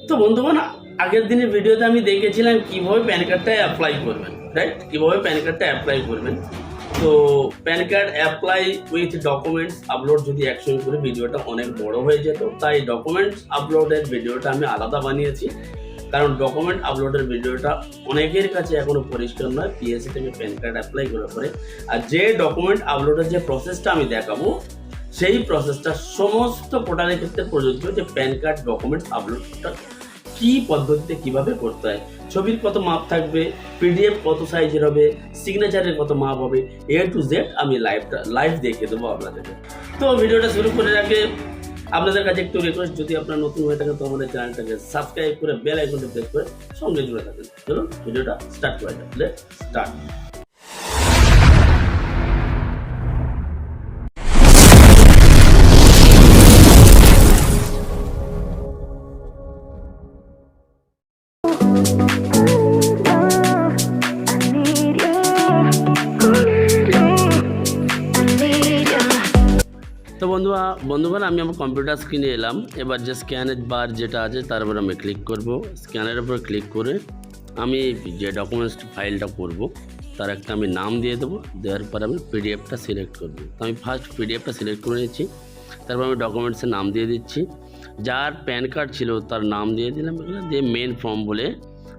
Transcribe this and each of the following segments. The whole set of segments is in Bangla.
তো বন্ধুগণ, আগের দিনের ভিডিওতে আমি দেখেছিলাম কীভাবে প্যান কার্ডটা অ্যাপ্লাই করবেন, রাইট? কীভাবে প্যান কার্ডটা অ্যাপ্লাই করবেন। তো pan card apply with documents upload যদি একসঙ্গে করে ভিডিওটা অনেক বড় হয়ে যেত, তাই ডকুমেন্টস আপলোডের ভিডিওটা আমি আলাদা বানিয়েছি। কারণ ডকুমেন্ট আপলোডের ভিডিওটা অনেকের কাছে এখনও পরিষ্কার নয় পিএসএ থেকে প্যান কার্ড অ্যাপ্লাই করার পরে। আর যে ডকুমেন্ট আপলোডের যে প্রসেসটা আমি দেখাবো, সেই প্রসেসটা সমস্ত পোর্টালের ক্ষেত্রে প্রযোজ্য। যে প্যান কার্ড ডকুমেন্টস আপলোডটা কী পদ্ধতিতে কীভাবে করতে হয়, ছবির কত মাপ থাকবে, পিডিএফ কত সাইজের হবে, সিগনেচারের কত মাপ হবে, এ টু জেড আমি লাইভ দেখিয়ে দেবো আপনাদেরকে। তো ভিডিওটা শুরু করে আগে আপনাদের কাছে একটু রিকোয়েস্ট, যদি আপনারা নতুন হয়ে থাকেন তো আমাদের চ্যানেলটাকে সাবস্ক্রাইব করে বেল আইকনটা প্রেস করে সঙ্গে জুড়ে থাকেন। চলুন ভিডিওটা স্টার্ট করা যাক। Let's start. তো বন্ধুগণ আমি আমার কম্পিউটার স্ক্রিনে এলাম। এবার যে স্ক্যানের বার যেটা আছে তার উপর আমি ক্লিক করব। স্ক্যানের উপর ক্লিক করে আমি যে ডকুমেন্টস ফাইলটা করব তার একটা আমি নাম দিয়ে দেবো। দেওয়ার পর আমি পিডিএফটা সিলেক্ট করব। তো আমি ফার্স্ট পিডিএফটা সিলেক্ট করে নিচ্ছি, তারপর আমি ডকুমেন্টসের নাম দিয়ে দিচ্ছি। যার প্যান কার্ড ছিল তার নাম দিয়ে দিলাম, দিয়ে মেন ফর্ম বলে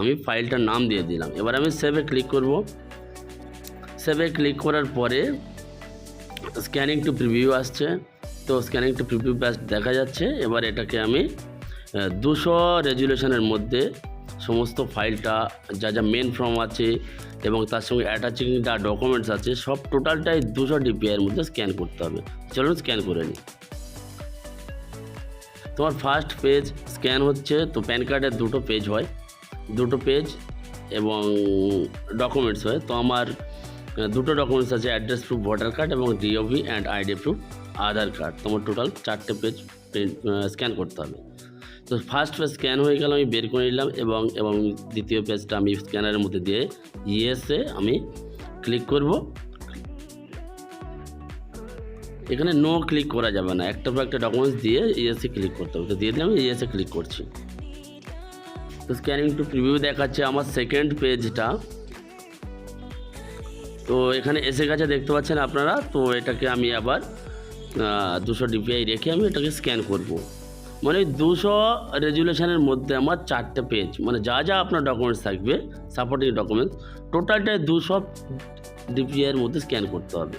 আমি ফাইলটার নাম দিয়ে দিলাম। এবার আমি সেভে ক্লিক করব। সেভে ক্লিক করার পরে স্ক্যানিং টু প্রিভিউ আসছে। তো স্ক্যানিং টু প্রিভিউ দেখা যাচ্ছে। এবার এটাকে আমি 200 রেজুলেশনের মধ্যে সমস্ত ফাইলটা যা যা মেন ফর্ম আছে এবং তার সঙ্গে অ্যাটাচিং যা ডকুমেন্টস আছে সব টোটালটাই 200 ডিপিআইয়ের মধ্যে স্ক্যান করতে হবে। চলুন স্ক্যান করে নিই। তোমার ফার্স্ট পেজ স্ক্যান হচ্ছে। তো প্যান কার্ডের দুটো পেজ হয়, দুটো পেজ এবং ডকুমেন্টস হয়। তো আমার দুটো ডকুমেন্টস আছে, অ্যাড্রেস প্রুফ ভোটার কার্ড এবং DOB and ID proof Aadhaar card. তোমার টোটাল 4টে পেজ স্ক্যান করতে হবে। তো ফার্স্ট পেজ স্ক্যান হয়ে গেল, আমি বের করে নিলাম এবং দ্বিতীয় পেজটা আমি স্ক্যানারের মধ্যে দিয়ে ইয়েসে আমি ক্লিক করব। এখানে নো ক্লিক করা যাবে না, একটার পর একটা ডকুমেন্টস দিয়ে ইয়েসে ক্লিক করতে হবে। তো দিয়ে দিলাম, ইয়েসে ক্লিক করছি। তো স্ক্যানিং টু প্রিভিউ দেখাচ্ছে আমার সেকেন্ড পেজটা। তো এখানে এসে গেছে দেখতে পাচ্ছেন আপনারা। তো এটাকে আমি আবার 200 ডিপিআই রেখে আমি এটাকে স্ক্যান করব। মানে 200 রেজুলেশনের মধ্যে আমার 4টে পেজ, মানে যা যা আপনার ডকুমেন্টস থাকবে সাপোর্টিং ডকুমেন্টস টোটালটাই 200 ডিপিআইয়ের মধ্যে স্ক্যান করতে হবে।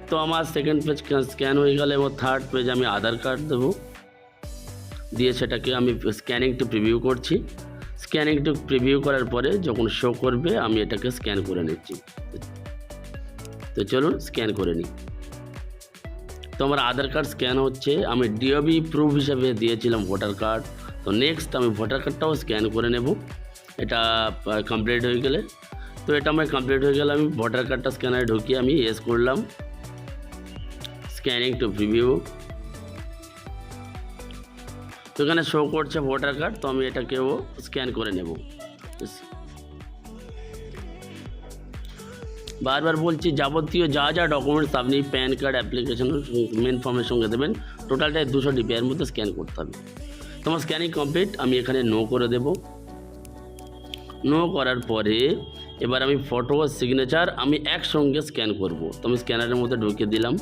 তো আমার সেকেন্ড পেজ স্ক্যান হয়ে গেলে এবং থার্ড পেজ আমি আধার কার্ড দেবো, দিয়ে সেটাকে আমি স্ক্যানিং টু প্রিভিউ করছি। স্ক্যানিং টু প্রিভিউ করার পরে যখন শো করবে আমি এটাকে স্ক্যান করে নিচ্ছি। তো চলুন স্ক্যান করে নিই। তো আমার আধার কার্ড স্ক্যান হচ্ছে। আমি ডিওবি প্রুফ হিসাবে দিয়েছিলাম ভোটার কার্ড। তো নেক্সট আমি ভোটার কার্ডটাও স্ক্যান করে নেব। এটা কমপ্লিট হয়ে গেলে, তো এটা আমার কমপ্লিট হয়ে গেলে আমি ভোটার কার্ডটা স্ক্যানারে ঢুকিয়ে আমি ইয়েস করলাম। Scanning to preview. তো এখানে শো করছে ভোটার কার্ড। তো আমি এটাকেও স্ক্যান করে নেব। বারবার বলছি, যাবতীয় যা যা ডকুমেন্টস আপনি প্যান কার্ড অ্যাপ্লিকেশন মেন ফর্মের সঙ্গে দেবেন টোটালটাই 200 ডিপিআইয়ের মধ্যে স্ক্যান করতে হবে। তোমার স্ক্যানিং কমপ্লিট, আমি এখানে নো করে দেব। নো করার পরে এবার আমি ফটো ও সিগনেচার আমি একসঙ্গে স্ক্যান করব। তো আমি স্ক্যানারের মধ্যে ঢুকিয়ে দিলাম।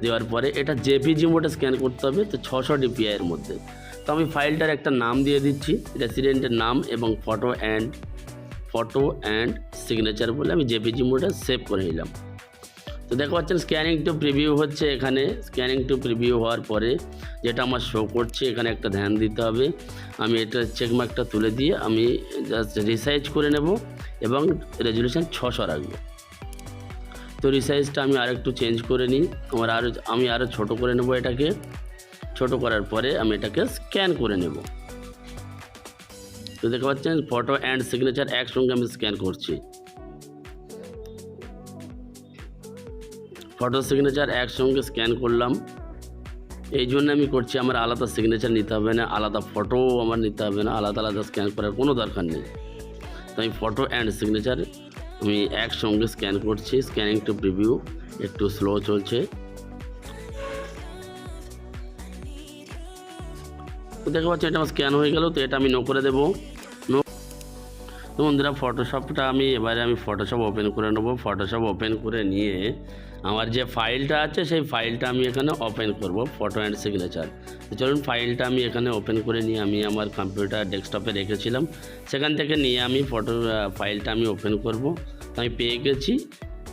দেওয়ার পরে এটা জেপিজি মোডে স্ক্যান করতে হবে, তো 600 ডিপিআইয়ের মধ্যে। তো আমি ফাইলটার একটা নাম দিয়ে দিচ্ছি, রেসিডেন্টের নাম এবং ফটো অ্যান্ড সিগনেচার বলে আমি জেপিজি মোডে সেভ করে নিলাম। তো দেখতে পাচ্ছেন স্ক্যানিং টু প্রিভিউ হচ্ছে। এখানে স্ক্যানিং টু প্রিভিউ হওয়ার পরে যেটা আমার শো করছে, এখানে একটা ধ্যান দিতে হবে। আমি এটা চেকমার্কটা তুলে দিয়ে আমি জাস্ট রিসাইজ করে নেব এবং রেজুলেশন 600 রাখবো। তো রিসাইজটা আমি আরেকটু চেঞ্জ করে নিই। আমি আরও ছোটো করে নেব। এটাকে ছোটো করার পরে আমি এটাকে স্ক্যান করে নেব। তো দেখতে পাচ্ছেন ফটো অ্যান্ড সিগনেচার একসঙ্গে আমি স্ক্যান করছি। ফটো সিগনেচার একসঙ্গে স্ক্যান করলাম। এই জন্য আমি করছি, আমার আলাদা সিগনেচার নিতে হবে না, আলাদা ফটোও আমার নিতে হবে না, আলাদা আলাদা স্ক্যান করার কোনো দরকার নেই। তো আমি ফটো অ্যান্ড সিগনেচার আমি একসঙ্গে স্ক্যান করছি। স্ক্যানিং টু প্রিভিউ একটু স্লো চলছে। তো দেখতে পাচ্ছেন এটা আমার স্ক্যান হয়ে গেল। তো এটা আমি নো করে দেবো। নো। তো বন্ধুরা ফটোশপটা এবারে আমি ফটোশপ ওপেন করে নেবো। ফটোশপ ওপেন করে নিয়ে আমার যে ফাইলটা আছে সেই ফাইলটা আমি এখানে ওপেন করব, ফটো অ্যান্ড সিগনেচার। তো চলুন ফাইলটা আমি এখানে ওপেন করে নিয়ে আমি আমার কম্পিউটার ডেস্কটপে রেখেছিলাম, সেখান থেকে নিয়ে আমি ফাইলটা আমি ওপেন করব। তো আমি পেয়ে গেছি।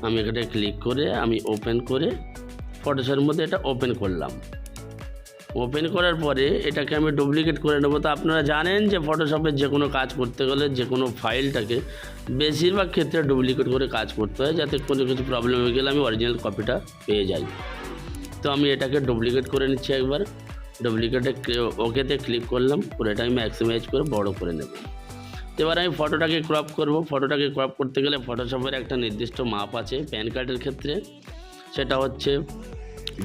আমি এখানে ক্লিক করে আমি ওপেন করে ফটোশপের মধ্যে এটা ওপেন করলাম। ওপেন করার পরে এটাকে আমি ডুপ্লিকেট করে নেব। তো আপনারা জানেন যে ফটোশপের যে কোনো কাজ করতে গেলে যে কোনো ফাইলটাকে বেশিরভাগ ক্ষেত্রে ডুপ্লিকেট করে কাজ করতে হয়, যাতে কোনো কিছু প্রবলেম হয়ে গেলে আমি অরিজিনাল কপিটা পেয়ে যাই। তো আমি এটাকে ডুপ্লিকেট করে নিচ্ছি একবার। ডুপ্লিকেটে ওকেতে ক্লিক করলাম, করে এটা আমি ম্যাক্সিমাইজ করে বড় করে নেব। তো এবার আমি ফটোটাকে ক্রপ করব। ফটোটাকে ক্রপ করতে গেলে ফটোশপের একটা নির্দিষ্ট মাপ আছে প্যান কার্ডের ক্ষেত্রে, সেটা হচ্ছে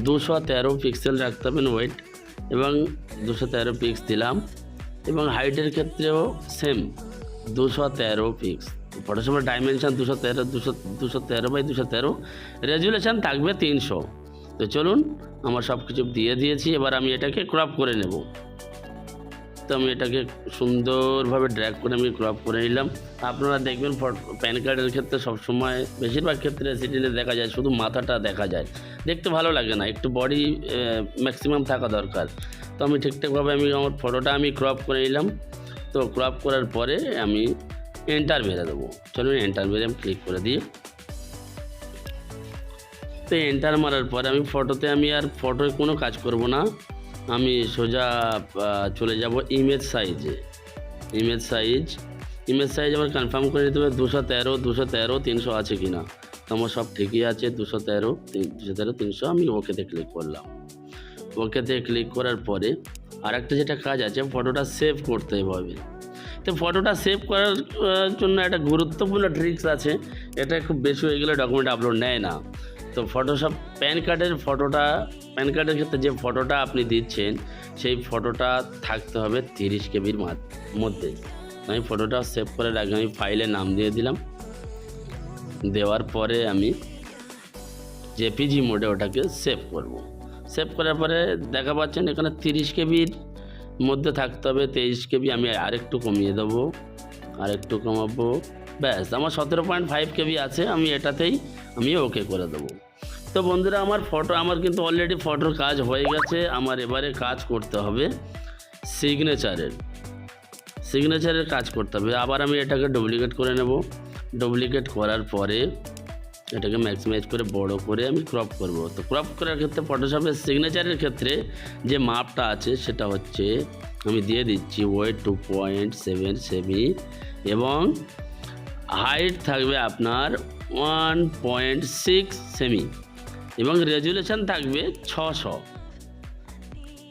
213 পিক্সেল রাখতে হবে ওয়েট, এবং 213 পিক্স দিলাম। এবং হাইটের ক্ষেত্রেও সেম 213 পিক্স। ফটোশপের ডাইমেনশান 213 রেজুলেশান থাকবে 300। তো চলুন আমার সব কিছু দিয়ে দিয়েছি। এবার আমি এটাকে ক্রপ করে নেব। তো আমি এটাকে সুন্দরভাবে ড্র্যাগ করে আমি ক্রপ করে নিলাম। আপনারা দেখবেন প্যান কার্ডের ক্ষেত্রে সবসময় বেশিরভাগ ক্ষেত্রে সিটিনে দেখা যায় শুধু মাথাটা দেখা যায়, দেখতে ভালো লাগে না, একটু বডি ম্যাক্সিমাম থাকা দরকার। তো আমি ঠিকঠাকভাবে আমার ফটোটা আমি ক্রপ করে নিলাম। তো ক্রপ করার পরে আমি এন্টার মেরে দেবো। চলুন এন্টার মেরে আমি ক্লিক করে দিই। তো এন্টার মারার পরে আমি ফটোতে আর ফটোয় কোনো কাজ করব না, আমি সোজা চলে যাব ইমেজ সাইজে। ইমেজ সাইজ আমার কনফার্ম করে নিতে হবে 213 300 আছে কি না। তো আমার সব ঠিকই আছে, 213 300। আমি ওকেতে ক্লিক করলাম। ওকেতে ক্লিক করার পরে আরেকটা যেটা কাজ আছে, ফটোটা সেভ করতে হবে। তো ফটোটা সেভ করার জন্য একটা গুরুত্বপূর্ণ ট্রিক্স আছে, এটা খুব বেশি হয়ে গেলে ডকুমেন্ট আপলোড নেয় না। তো ফটোশপ প্যান কার্ডের ক্ষেত্রে যে ফটোটা আপনি দিচ্ছেন সেই ফটোটা থাকতে হবে 30 কেবির মধ্যে। আমি ফটোটা সেভ করে রাখি, আমি ফাইলে নাম দিয়ে দিলাম। দেওয়ার পরে আমি জেপিজি মোডে ওটাকে সেভ করব। সেভ করার পরে দেখা পাচ্ছেন এখানে 30 কেবির মধ্যে থাকতে হবে 23 কেবি। আমি আরেকটু কমিয়ে দেবো, আরেকটু কমাবো, ব্যাস আমার 17.5 কেবি আছে। আমি এটাতেই ওকে করে দেবো। তো বন্ধুরা আমার কিন্তু অলরেডি ফটোর কাজ হয়ে গেছে। আমার এবারে কাজ করতে হবে সিগনেচারের কাজ করতে হবে। আবার আমি এটাকে ডুপ্লিকেট করে নেব। ডুপ্লিকেট করার পরে এটাকে ম্যাক্সিমাইজ করে বড় করে আমি ক্রপ করব। তো ক্রপ করার ক্ষেত্রে ফটোশপের সিগনেচারের ক্ষেত্রে যে মাপটা আছে সেটা হচ্ছে আমি দিয়ে দিচ্ছি ওয়েট 2.7 সেমি, এবং হাইট থাকবে আপনার 1.6 সেমি, এবং রেজুলেশন থাকবে 600।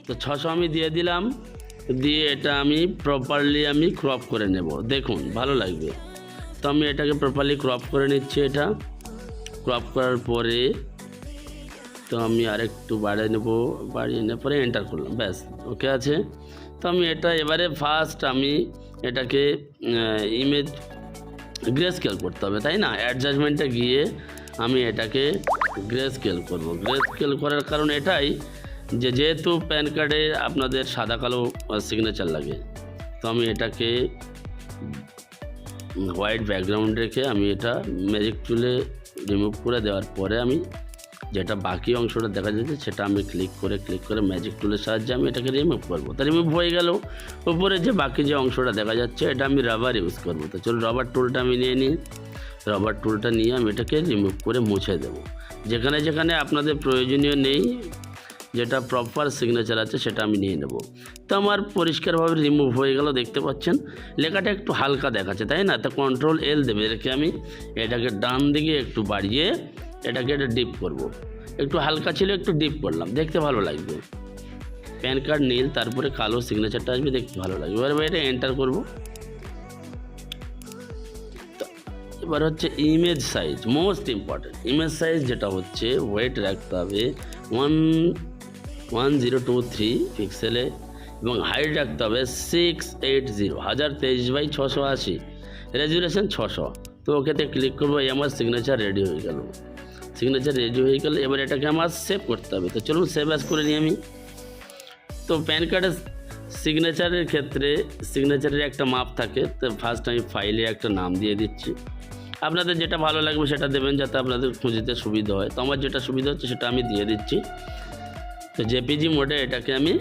তো 600 আমি দিয়ে দিলাম। দিয়ে এটা আমি প্রপারলি ক্রপ করে নেব, দেখুন ভালো লাগবে। তো আমি এটাকে প্রপারলি ক্রপ করে নিচ্ছি। এটা ক্রপ করার পরে তো আমি আরেকটু বাড়িয়ে নেওয়ার পরে এন্টার করলাম, ব্যাস ওকে আছে। তো আমি এটা এবারে ফার্স্ট এটাকে ইমেজ গ্রে স্কেল করতে হবে, তাই না। অ্যাডজাস্টমেন্টে গিয়ে আমি এটাকে গ্রে স্কেল করব। গ্রে স্কেল করার কারণ এটাই যে যেহেতু প্যান কার্ডে আপনাদের সাদা কালো সিগনেচার লাগে, তো আমি এটাকে হোয়াইট ব্যাকগ্রাউন্ড রেখে আমি এটা ম্যাজিক টুলে রিমুভ করে দেওয়ার পরে আমি যেটা বাকি অংশটা দেখা যাচ্ছে সেটা আমি ক্লিক করে ম্যাজিক টুলের সাহায্যে আমি এটাকে রিমুভ করবো। তা রিমুভ হয়ে গেল। উপরে যে বাকি যে অংশটা দেখা যাচ্ছে এটা আমি রাবার ইউজ করবো। তো চলো রাবার টুলটা আমি নিয়ে নিই। রাবার টুলটা নিয়ে আমি এটাকে রিমুভ করে মুছে দেবো। যেখানে আপনাদের প্রয়োজনীয় নেই, যেটা প্রপার সিগনেচার আছে সেটা আমি নিয়ে নেব। তো আমার পরিষ্কারভাবে রিমুভ হয়ে গেল। দেখতে পাচ্ছেন লেখাটা একটু হালকা দেখাচ্ছে, তাই না। তো কন্ট্রোল এল দেবে রেখে আমি এটাকে ডান দিকে একটু বাড়িয়ে এটাকে ডিপ করব। একটু হালকা ছিল, একটু ডিপ করলাম, দেখতে ভালো লাগবে। প্যান কার্ড নীল, তারপরে কালো সিগনেচারটা আসবে, দেখতে ভালো লাগবে। এবার এটা এন্টার করব। তো এবার হচ্ছে image size, most important. Image size যেটা হচ্ছে ওয়েট রাখতে হবে 1023 পিক্সেলে, এবং হাইট রাখতে হবে 1023/680, রেজুলেশন 600। তো ওকেতে ক্লিক করবো। আমার সিগনেচার রেডি হয়ে গেল। এবার এটাকে আমার সেভ করতে হবে। তো চলুন সেভ অ্যাজ করে নিই আমি। তো প্যান কার্ডের সিগনেচারের ক্ষেত্রে সিগনেচারের একটা মাপ থাকে, তো ফার্স্ট আমি ফাইলে একটা নাম দিয়ে দিচ্ছি। আপনাদের যেটা ভালো লাগবে সেটা দেবেন যাতে আপনাদের খুঁজতে সুবিধা হয়। তো আমার যেটা সুবিধা হচ্ছে সেটা আমি দিয়ে দিচ্ছি। তো জেপিজি মোডে এটাকে আমি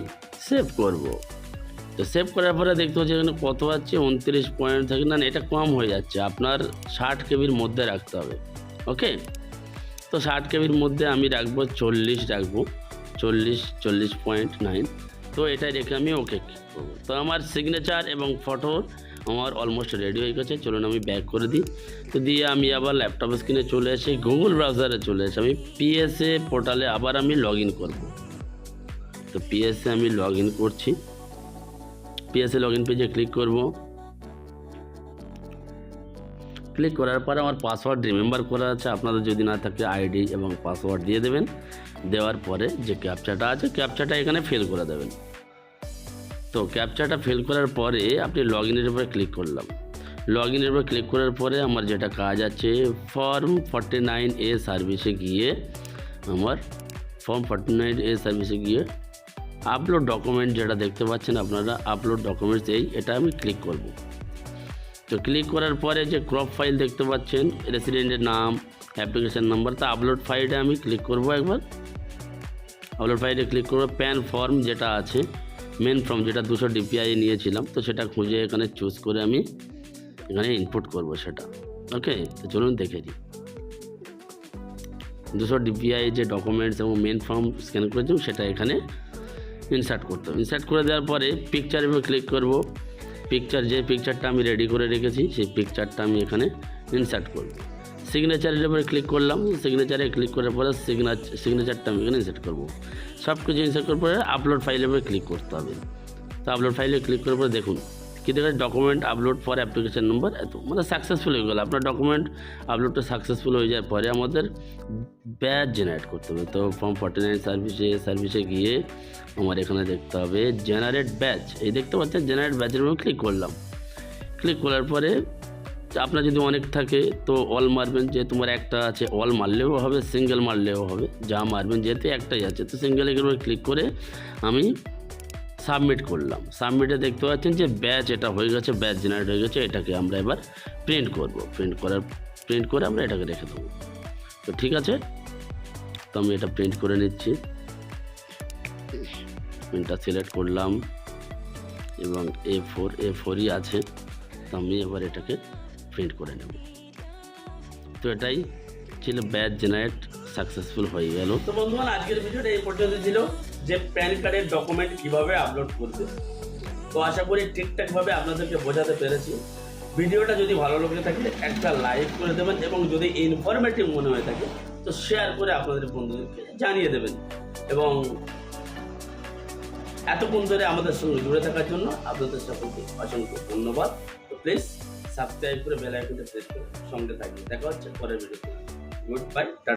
সেভ করব। তো সেভ করার পরে দেখতে হচ্ছে এখানে কত আছে, 29 পয়েন্ট থাকে না, এটা কম হয়ে যাচ্ছে, আপনার 60 কেবির মধ্যে রাখতে হবে। ওকে, তো 60 কেবির মধ্যে আমি রাখবো 40 রাখবো, 40.9। তো এটা রেখে আমি ওকে করবো। তো আমার সিগনেচার এবং ফটো আমার অলমোস্ট রেডি হয়ে গেছে। চলুন আমি ব্যাক করে দিই। তো দিয়ে আমি আবার ল্যাপটপ স্ক্রিনে চলে এসে গুগল ব্রাউজারে চলে এসে আমি পিএসএ পোর্টালে আবার আমি লগ ইন করবো। তো পিএসএ আমি লগ ইন করছি। পিএসএ লগ ইন পেজে ক্লিক করব। ক্লিক করার পরে আমার পাসওয়ার্ড রিমেম্বার করা আছে, আপনাদের যদি না থাকে আইডি এবং পাসওয়ার্ড দিয়ে দেবেন। দেওয়ার পরে যে ক্যাপচাটা আছে ক্যাপচাটা এখানে ফিল করে দেবেন। তো ক্যাপচাটা ফিল করার পরে আপনি লগ ইনের উপরে ক্লিক করলাম। লগ ইনের উপরে ক্লিক করার পরে আমার যেটা কাজ আছে, ফর্ম 49A সার্ভিসে গিয়ে সার্ভিসে গিয়ে আপলোড ডকুমেন্ট যেটা দেখতে পাচ্ছেন আপনারা, আপলোড ডকুমেন্টস এটা আমি ক্লিক করব। তো ক্লিক করার পরে যে ক্রপ ফাইল দেখতে পাচ্ছেন, রেসিডেন্টের নাম, অ্যাপ্লিকেশান নাম্বার, তা আপলোড ফাইলটা আমি ক্লিক করব। একবার আপলোড ফাইলে ক্লিক করব। প্যান ফর্ম যেটা আছে, মেন ফর্ম যেটা 200 DPI নিয়েছিলাম, তো সেটা খুঁজে এখানে চুজ করে আমি এখানে ইনপুট করব সেটা। ওকে, তো চলুন দেখে দিই। 200 DPI যে ডকুমেন্টস এবং মেন ফর্ম স্ক্যান করেছিলাম সেটা এখানে ইনসার্ট করতে হবে। ইনসার্ট করে দেওয়ার পরে পিকচার উপর ক্লিক করব। যে পিকচারটা আমি রেডি করে রেখেছি সেই পিকচারটা আমি এখানে ইনসার্ট করব। সিগনেচারের উপরে ক্লিক করলাম। সিগনেচারে ক্লিক করার পরে সিগনেচারটা আমি এখানে ইনসার্ট করব। সব কিছু ইনসার্ট করার পরে আপলোড ফাইলের উপরে ক্লিক করতে হবে। তো আপলোড ফাইলে ক্লিক করার পরে দেখুন কী দেখে, ডকুমেন্ট আপলোড ফর অ্যাপ্লিকেশান নম্বর এত, মানে সাকসেসফুল হয়ে গেল। আপনার ডকুমেন্ট আপলোডটা সাকসেসফুল হয়ে যাওয়ার পরে আমাদের ব্যাচ জেনারেট করতে হবে। তো ফর্ম 49 সার্ভিসে গিয়ে আমার এখানে দেখতে হবে জেনারেট ব্যাচ। এই দেখতে পাচ্ছেন জেনারেট ব্যাচের উপর ক্লিক করলাম। ক্লিক করার পরে আপনার যদি অনেক থাকে তো অল মারবেন, যে তোমার একটা আছে অল মারলেও হবে, সিঙ্গেল মারলেও হবে, যা মারবেন, যেহেতু একটাই আছে তো সিঙ্গেলের উপরে ক্লিক করে আমি সাবমিট করলাম। সাবমিটে দেখতে পাচ্ছেন যে ব্যাচ এটা হয়ে গেছে, ব্যাচ জেনারেট হয়ে গেছে। এটাকে আমরা এবার প্রিন্ট করব। প্রিন্ট করে আমরা এটাকে রেখে দেবো। তো ঠিক আছে, তো আমি এটা প্রিন্ট করে নিচ্ছি। প্রিন্টটা সিলেক্ট করলাম এবং A4ই আছে। তো আমি এবার এটাকে প্রিন্ট করে নেব। তো এটাই ছিল ব্যাচ জেনারেট সাকসেসফুল হয়ে গেল। তো বন্ধুগণ, আজকের ভিডিওটা এই পর্যন্ত ছিল যে প্যান কার্ডের ডকুমেন্ট কিভাবে আপলোড করবে। তো আশা করি ঠিকঠাকভাবে আপনাদেরকে বোঝাতে পেরেছি। ভিডিওটা যদি ভালো লেগে থাকে একটা লাইক করে দেবেন এবং যদি ইনফরমেটিভ মনে হয়ে থাকে তো শেয়ার করে আপনাদের বন্ধুদেরকে জানিয়ে দেবেন। এবং এতক্ষণ ধরে আমাদের সঙ্গে জুড়ে থাকার জন্য আপনাদের সকলকে অসংখ্য ধন্যবাদ। তো প্লিজ সাবস্ক্রাইব করে বেল আইকনটা প্রেস করে সঙ্গে থাকবেন। দেখা হচ্ছে পরের ভিডিওতে। Good bye, tata.